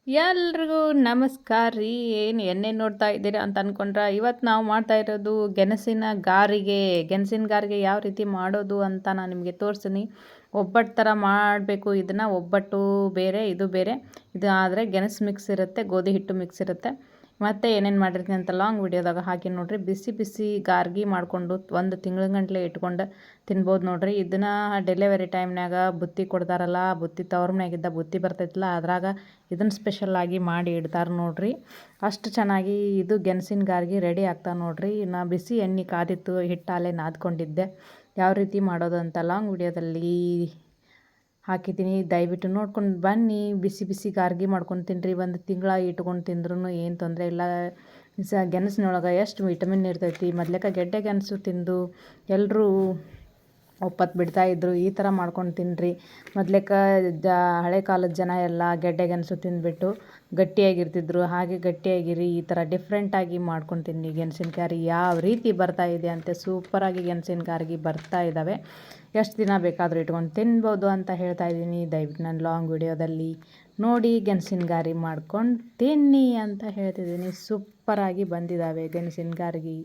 ಎಲ್ರಿಗೂ ನಮಸ್ಕಾರ ರೀ. ಏನು ಎಣ್ಣೆ ನೋಡ್ತಾ ಇದ್ದೀರಾ ಅಂತ ಅಂದ್ಕೊಂಡ್ರೆ, ಇವತ್ತು ನಾವು ಮಾಡ್ತಾ ಇರೋದು ಗೆಣಸಿನ ಗಾರಿಗೆ ಯಾವ ರೀತಿ ಮಾಡೋದು ಅಂತ ನಾನು ನಿಮಗೆ ತೋರಿಸ್ತೀನಿ. ಒಬ್ಬಟ್ಟು ಥರ ಮಾಡಬೇಕು ಇದನ್ನು. ಒಬ್ಬಟ್ಟು ಬೇರೆ, ಇದು ಬೇರೆ. ಇದು ಆದರೆ ಗೆಣಸು ಮಿಕ್ಸ್ ಇರುತ್ತೆ, ಗೋಧಿ ಹಿಟ್ಟು ಮಿಕ್ಸ್ ಇರುತ್ತೆ. ಮತ್ತು ಏನೇನು ಮಾಡಿರ್ತೀನಿ ಅಂತ ಲಾಂಗ್ ವಿಡಿಯೋದಾಗ ಹಾಕಿ ನೋಡಿರಿ. ಬಿಸಿ ಬಿಸಿ ಗಾರ್ಗಿ ಮಾಡಿಕೊಂಡು 1 ತಿಂಗಳ ಇಟ್ಕೊಂಡು ತಿನ್ಬೋದು ನೋಡಿರಿ. ಇದನ್ನು ಡೆಲಿವರಿ ಟೈಮ್ನಾಗ ಬುತ್ತಿ ಕೊಡ್ತಾರಲ್ಲ, ಬುತ್ತಿ ತವ್ರ ಮನೆಯಾಗಿದ್ದ ಬುತ್ತಿ ಬರ್ತೈತಲ್ಲ, ಅದ್ರಾಗ ಇದನ್ನು ಸ್ಪೆಷಲ್ಲಾಗಿ ಮಾಡಿ ಇಡ್ತಾರೆ ನೋಡಿರಿ. ಅಷ್ಟು ಚೆನ್ನಾಗಿ ಇದು ಗೆಣಸಿನ ಗಾರ್ಗಿ ರೆಡಿ ಆಗ್ತಾ ನೋಡಿರಿ. ನಾ ಬಿಸಿ ಎಣ್ಣೆ ಕಾದಿತ್ತು, ಹಿಟ್ಟಾಲೆ ನಾದ್ಕೊಂಡಿದ್ದೆ. ಯಾವ ರೀತಿ ಮಾಡೋದು ಅಂತ ಲಾಂಗ್ ವಿಡಿಯೋದಲ್ಲಿ ಹಾಕಿದ್ದೀನಿ. ದಯವಿಟ್ಟು ನೋಡ್ಕೊಂಡು ಬನ್ನಿ. ಬಿಸಿ ಬಿಸಿ ಗಾರ್ಗಿ ಮಾಡ್ಕೊಂಡು ತಿನ್ನಿರಿ. 1 ತಿಂಗಳ ಇಟ್ಕೊಂಡು ತಿಂದ್ರೂ ಏನು ತೊಂದರೆ ಇಲ್ಲ. ಗೆಣಸಿನೊಳಗೆ ಎಷ್ಟು ವಿಟಮಿನ್ ಇರ್ತೈತಿ. ಮೊದ್ಲೇಕ ಗೆಡ್ಡೆ ಗೆಣಸು ತಿಂದು ಎಲ್ಲರೂ ಒಪ್ಪತ್ತು ಬಿಡ್ತಾಯಿದ್ರು. ಈ ಥರ ಮಾಡ್ಕೊಂಡು ತಿನ್ನಿರಿ. ಮೊದ್ಲೇಕ ಹಳೆ ಕಾಲದ ಜನ ಎಲ್ಲ ಗೆಡ್ಡೆ ಗೆಣಸು ತಿಂದುಬಿಟ್ಟು ಗಟ್ಟಿಯಾಗಿರ್ತಿದ್ರು. ಹಾಗೆ ಗಟ್ಟಿಯಾಗಿರಿ. ಈ ಥರ ಡಿಫ್ರೆಂಟಾಗಿ ಮಾಡ್ಕೊಂಡು ತಿನ್ನಿ. ಗೆಣಸಿನ ಗಾರಿ ಯಾವ ರೀತಿ ಬರ್ತಾ ಇದೆ ಅಂತೆ ಸೂಪರಾಗಿ ಗೆಣಸಿನ ಗಾರ್ಗಿ ಬರ್ತಾ ಇದ್ದಾವೆ. ಎಷ್ಟು ದಿನ ಬೇಕಾದರೂ ಇಟ್ಕೊಂಡು ತಿನ್ಬೋದು ಅಂತ ಹೇಳ್ತಾ ಇದ್ದೀನಿ. ದಯವಿಟ್ಟು ನಾನು ಲಾಂಗ್ ವಿಡಿಯೋದಲ್ಲಿ ನೋಡಿ ಗೆಣಸಿನ ಗಾರಿ ಮಾಡ್ಕೊಂಡು ತಿನ್ನಿ ಅಂತ ಹೇಳ್ತಿದ್ದೀನಿ. ಸೂಪರಾಗಿ ಬಂದಿದ್ದಾವೆ ಗೆಣಸಿನ ಗಾರ್ಗಿ.